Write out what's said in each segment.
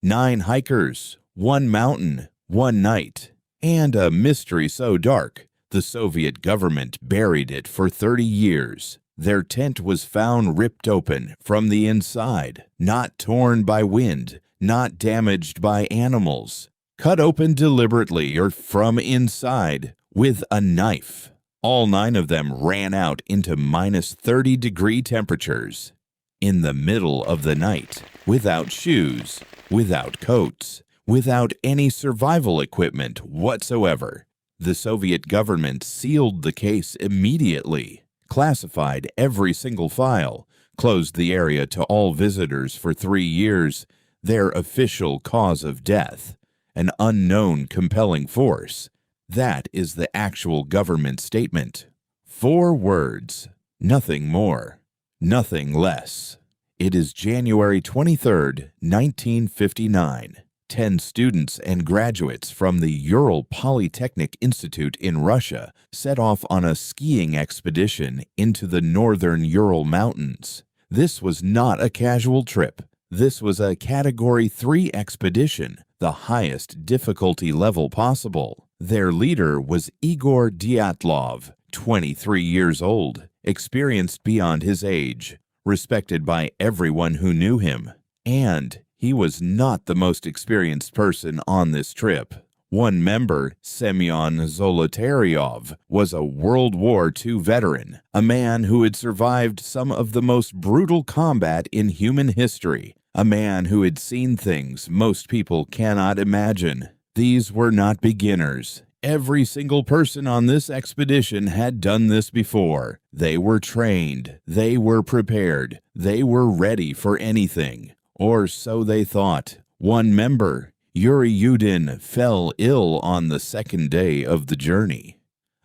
9 hikers, 1 mountain, 1 night, and a mystery so dark, the Soviet government buried it for 30 years. Their tent was found ripped open from the inside, not torn by wind, not damaged by animals, cut open deliberately or from inside with a knife. All 9 of them ran out into minus 30-degree temperatures in the middle of the night, without shoes, without coats, without any survival equipment whatsoever. The Soviet government sealed the case immediately, classified every single file, closed the area to all visitors for 3 years. Their official cause of death, an unknown compelling force. That is the actual government statement. 4 words, nothing more, nothing less. It is January 23, 1959. 10 students and graduates from the Ural Polytechnic Institute in Russia set off on a skiing expedition into the northern Ural Mountains. This was not a casual trip. This was a Category 3 expedition, the highest difficulty level possible. Their leader was Igor Dyatlov, 23 years old, experienced beyond his age, respected by everyone who knew him. And he was not the most experienced person on this trip. One member, Semyon Zolotaryov, was a World War II veteran, a man who had survived some of the most brutal combat in human history, a man who had seen things most people cannot imagine. These were not beginners. Every single person on this expedition had done this before. They were trained, they were prepared, they were ready for anything. Or so they thought. One member, Yuri Yudin, fell ill on the second day of the journey.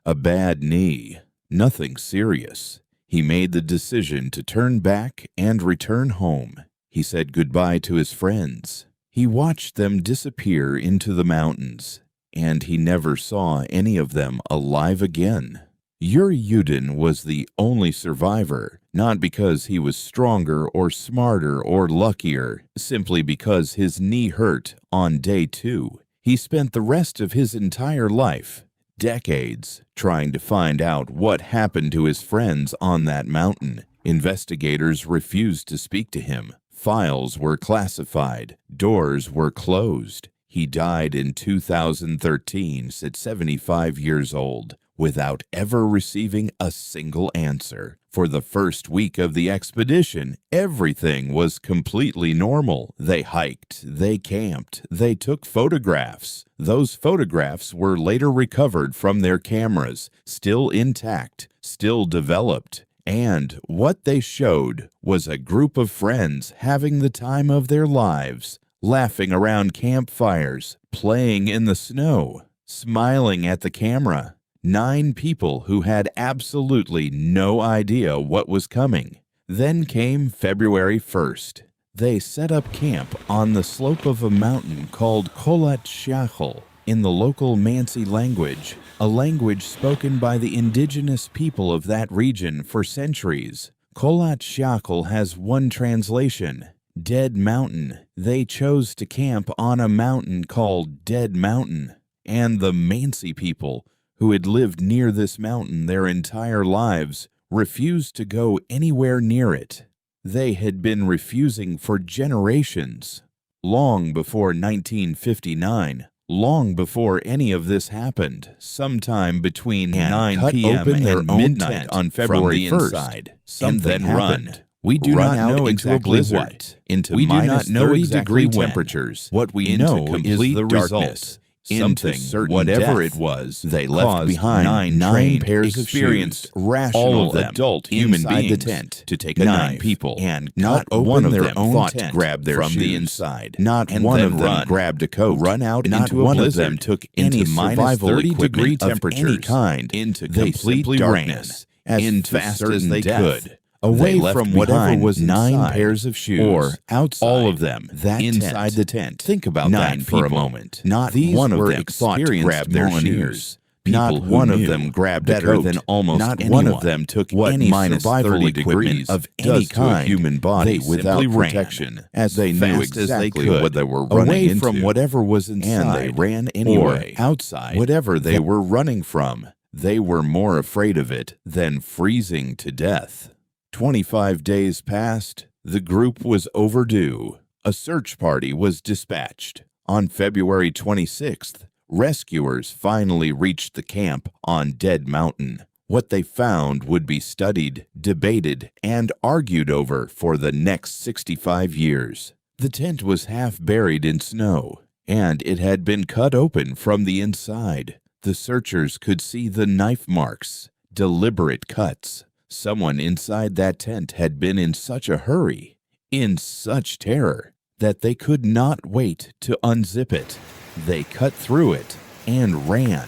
A bad knee, nothing serious. He made the decision to turn back and return home. He said goodbye to his friends. He watched them disappear into the mountains, and he never saw any of them alive again. Yuri Yudin was the only survivor, not because he was stronger or smarter or luckier, simply because his knee hurt on day 2. He spent the rest of his entire life, decades, trying to find out what happened to his friends on that mountain. Investigators refused to speak to him. Files were classified. Doors were closed. He died in 2013 at 75 years old, without ever receiving a single answer. For the first week of the expedition, everything was completely normal. They hiked, they camped, they took photographs. Those photographs were later recovered from their cameras, still intact, still developed. And what they showed was a group of friends having the time of their lives, laughing around campfires, playing in the snow, smiling at the camera. 9 people who had absolutely no idea what was coming. Then came February 1st. They set up camp on the slope of a mountain called Kholat Syakhl in the local Mansi language, a language spoken by the indigenous people of that region for centuries. Kholat Syakhl has one translation, Dead Mountain. They chose to camp on a mountain called Dead Mountain, and the Mansi people, who had lived near this mountain their entire lives, refused to go anywhere near it. They had been refusing for generations. Long before 1959, long before any of this happened, sometime between 9 p.m. and midnight on February 1st, something happened. We do not know exactly what. We do not know exactly temperatures. What we know is the result. Something, whatever it was, they left behind 9 pairs of shoes, rational adult human beings, the tent to take a 9 people, and not one of them thought to grab their from the inside. Not one of them grabbed a coat, run out into a blizzard. Not one of them took any minus 30-degree temperatures of any kind into complete darkness as fast as they could. Away from whatever was 9 pairs of shoes, or outside, all of them, that inside the tent. Think about that for a moment. Not one of them thought to grab their shoes. Not one of them grabbed better than almost not anyone. One of them took what any survival equipment of any kind human body without protection, as they knew exactly what they were running away from whatever was inside, and they ran anyway. Or outside, whatever they were running from, they were more afraid of it than freezing to death. 25 days passed. The group was overdue. A search party was dispatched. On February 26th, rescuers finally reached the camp on Dead Mountain. What they found would be studied, debated, and argued over for the next 65 years. The tent was half buried in snow, and it had been cut open from the inside. The searchers could see the knife marks, deliberate cuts. Someone inside that tent had been in such a hurry, in such terror, that they could not wait to unzip it. They cut through it and ran.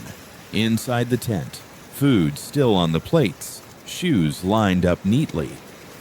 Inside the tent, food still on the plates, shoes lined up neatly,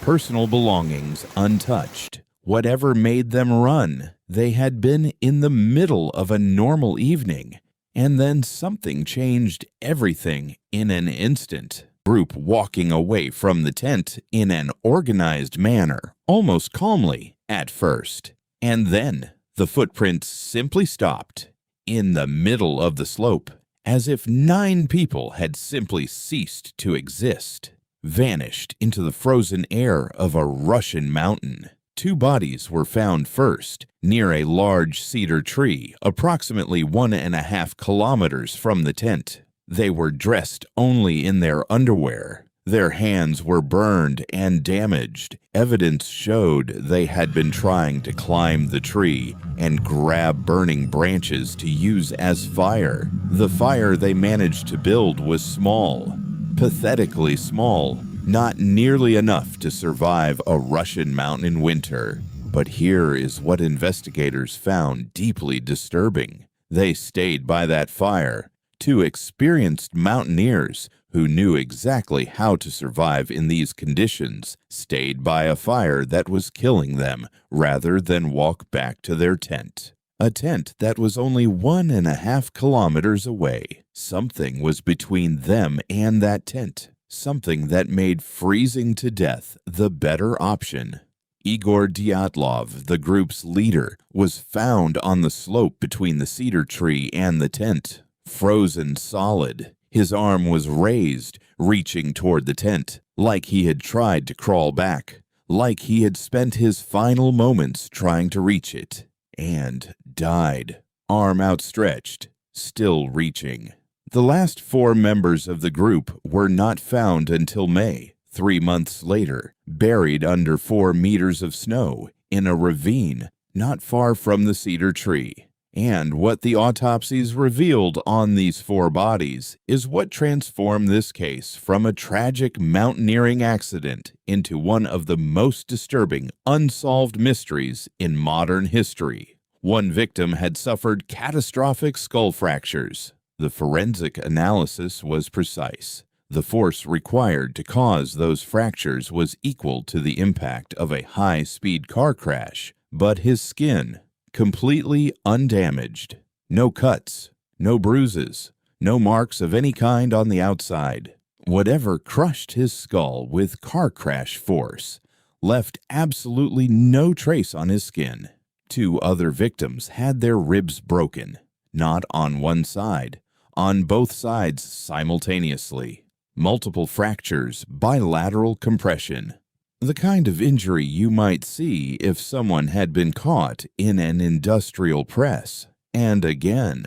personal belongings untouched. Whatever made them run, they had been in the middle of a normal evening, and then something changed everything in an instant. Group walking away from the tent in an organized manner, almost calmly at first. And then the footprints simply stopped in the middle of the slope, as if 9 people had simply ceased to exist, vanished into the frozen air of a Russian mountain. 2 bodies were found first, near a large cedar tree, approximately 1.5 kilometers from the tent. They were dressed only in their underwear. Their hands were burned and damaged. Evidence showed they had been trying to climb the tree and grab burning branches to use as fire. The fire they managed to build was small, pathetically small, not nearly enough to survive a Russian mountain winter. But here is what investigators found deeply disturbing. They stayed by that fire. 2 experienced mountaineers who knew exactly how to survive in these conditions stayed by a fire that was killing them rather than walk back to their tent. A tent that was only 1.5 kilometers away. Something was between them and that tent. Something that made freezing to death the better option. Igor Dyatlov, the group's leader, was found on the slope between the cedar tree and the tent. Frozen solid, his arm was raised, reaching toward the tent, like he had tried to crawl back, like he had spent his final moments trying to reach it, and died, arm outstretched, still reaching. The last 4 members of the group were not found until May, 3 months later, buried under 4 meters of snow in a ravine not far from the cedar tree. And what the autopsies revealed on these 4 bodies is what transformed this case from a tragic mountaineering accident into one of the most disturbing unsolved mysteries in modern history. One victim had suffered catastrophic skull fractures. The forensic analysis was precise. The force required to cause those fractures was equal to the impact of a high-speed car crash, but his skin, completely undamaged. No cuts, no bruises, no marks of any kind on the outside. Whatever crushed his skull with car crash force left absolutely no trace on his skin. 2 other victims had their ribs broken, not on one side, on both sides simultaneously. Multiple fractures, bilateral compression. The kind of injury you might see if someone had been caught in an industrial press. And again,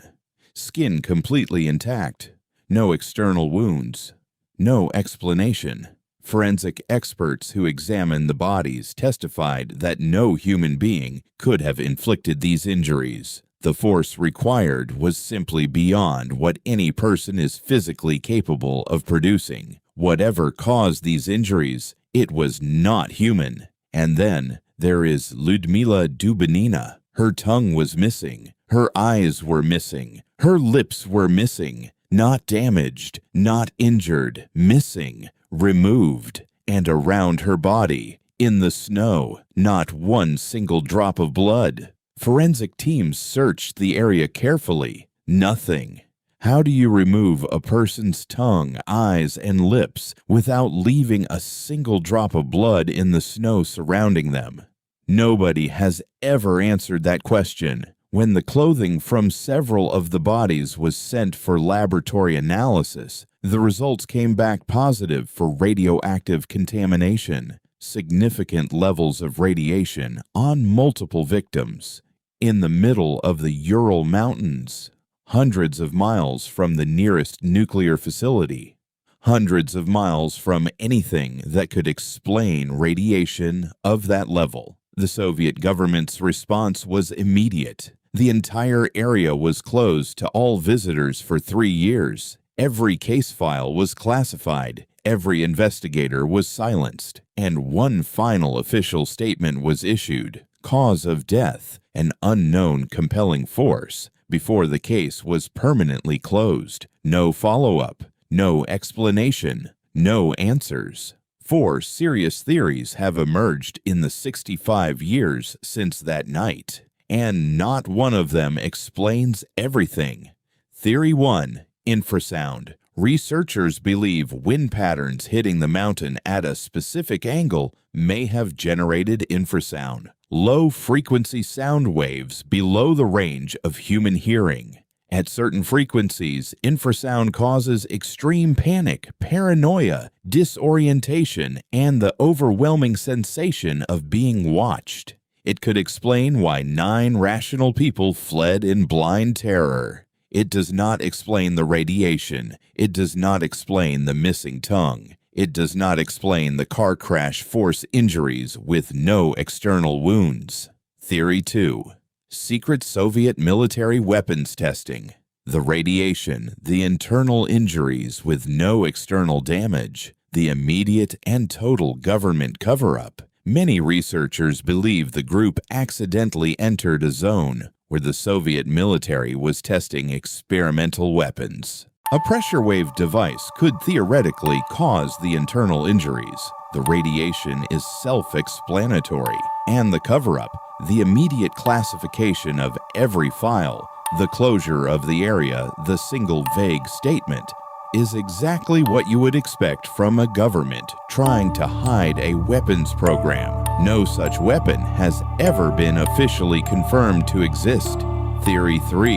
skin completely intact, no external wounds, no explanation. Forensic experts who examined the bodies testified that no human being could have inflicted these injuries. The force required was simply beyond what any person is physically capable of producing. Whatever caused these injuries, it was not human. And then there is Lyudmila Dubinina. Her tongue was missing. Her eyes were missing. Her lips were missing. Not damaged, not injured, missing, removed. And around her body, in the snow, not one single drop of blood. Forensic teams searched the area carefully. Nothing. How do you remove a person's tongue, eyes, and lips without leaving a single drop of blood in the snow surrounding them? Nobody has ever answered that question. When the clothing from several of the bodies was sent for laboratory analysis, the results came back positive for radioactive contamination, significant levels of radiation on multiple victims, in the middle of the Ural Mountains, hundreds of miles from the nearest nuclear facility, hundreds of miles from anything that could explain radiation of that level. The Soviet government's response was immediate. The entire area was closed to all visitors for 3 years. Every case file was classified. Every investigator was silenced. And one final official statement was issued. Cause of death, an unknown compelling force, before the case was permanently closed. No follow-up, no explanation, no answers. 4 serious theories have emerged in the 65 years since that night, and not one of them explains everything. Theory 1, infrasound. Researchers believe wind patterns hitting the mountain at a specific angle may have generated infrasound, low-frequency sound waves below the range of human hearing. At certain frequencies, infrasound causes extreme panic, paranoia, disorientation, and the overwhelming sensation of being watched. It could explain why 9 rational people fled in blind terror. It does not explain the radiation. It does not explain the missing tongue. It does not explain the car crash force injuries with no external wounds. Theory 2. Secret Soviet military weapons testing. The radiation, the internal injuries with no external damage, the immediate and total government cover-up. Many researchers believe the group accidentally entered a zone where the Soviet military was testing experimental weapons. A pressure wave device could theoretically cause the internal injuries. The radiation is self-explanatory, and the cover-up, the immediate classification of every file, the closure of the area, the single vague statement, is exactly what you would expect from a government trying to hide a weapons program. No such weapon has ever been officially confirmed to exist. Theory 3.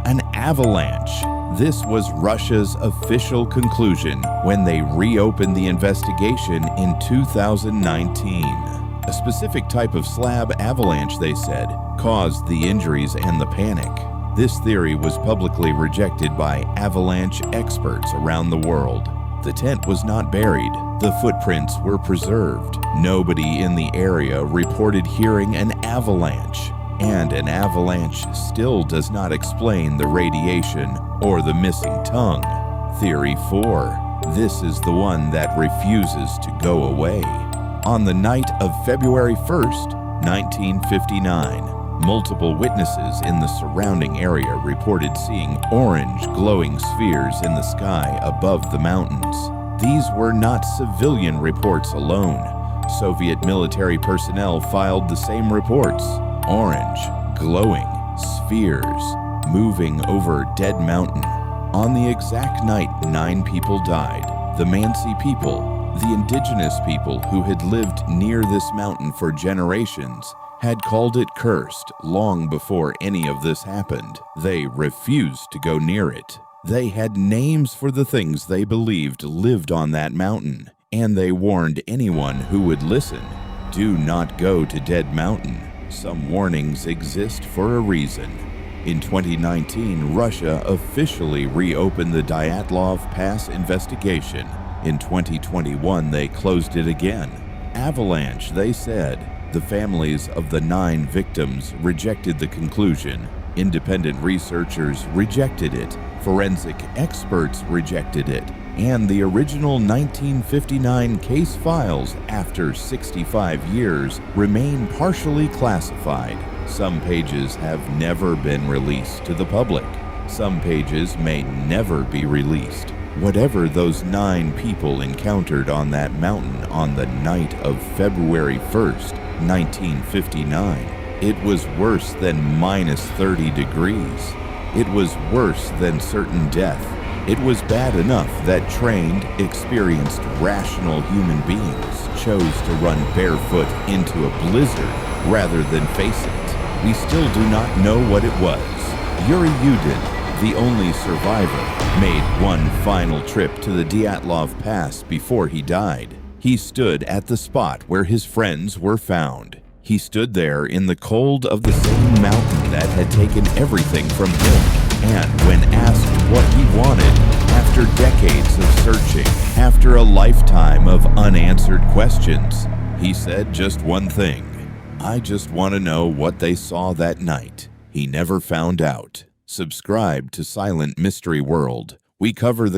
An avalanche. This was Russia's official conclusion when they reopened the investigation in 2019. A specific type of slab avalanche, they said, caused the injuries and the panic. This theory was publicly rejected by avalanche experts around the world. The tent was not buried. The footprints were preserved. Nobody in the area reported hearing an avalanche. And an avalanche still does not explain the radiation or the missing tongue. Theory 4. This is the one that refuses to go away. On the night of February 1st, 1959, multiple witnesses in the surrounding area reported seeing orange glowing spheres in the sky above the mountains. These were not civilian reports alone. Soviet military personnel filed the same reports. Orange, glowing, spheres, moving over Dead Mountain. On the exact night 9 people died. The Mansi people, the indigenous people who had lived near this mountain for generations, had called it cursed long before any of this happened. They refused to go near it. They had names for the things they believed lived on that mountain, and they warned anyone who would listen, do not go to Dead Mountain. Some warnings exist for a reason. In 2019, Russia officially reopened the Dyatlov Pass investigation. In 2021, they closed it again. Avalanche, they said. The families of the 9 victims rejected the conclusion. Independent researchers rejected it. Forensic experts rejected it. And the original 1959 case files, after 65 years, remain partially classified. Some pages have never been released to the public. Some pages may never be released. Whatever those 9 people encountered on that mountain on the night of February 1st, 1959, it was worse than -30 degrees. It was worse than certain death. It was bad enough that trained, experienced, rational human beings chose to run barefoot into a blizzard rather than face it. We still do not know what it was. Yuri Yudin, the only survivor, made one final trip to the Dyatlov Pass before he died. He stood at the spot where his friends were found. He stood there in the cold of the same mountain that had taken everything from him. And when asked what he wanted, after decades of searching, after a lifetime of unanswered questions, he said just one thing: "I just want to know what they saw that night." He never found out. Subscribe to Silent Mystery World. We cover the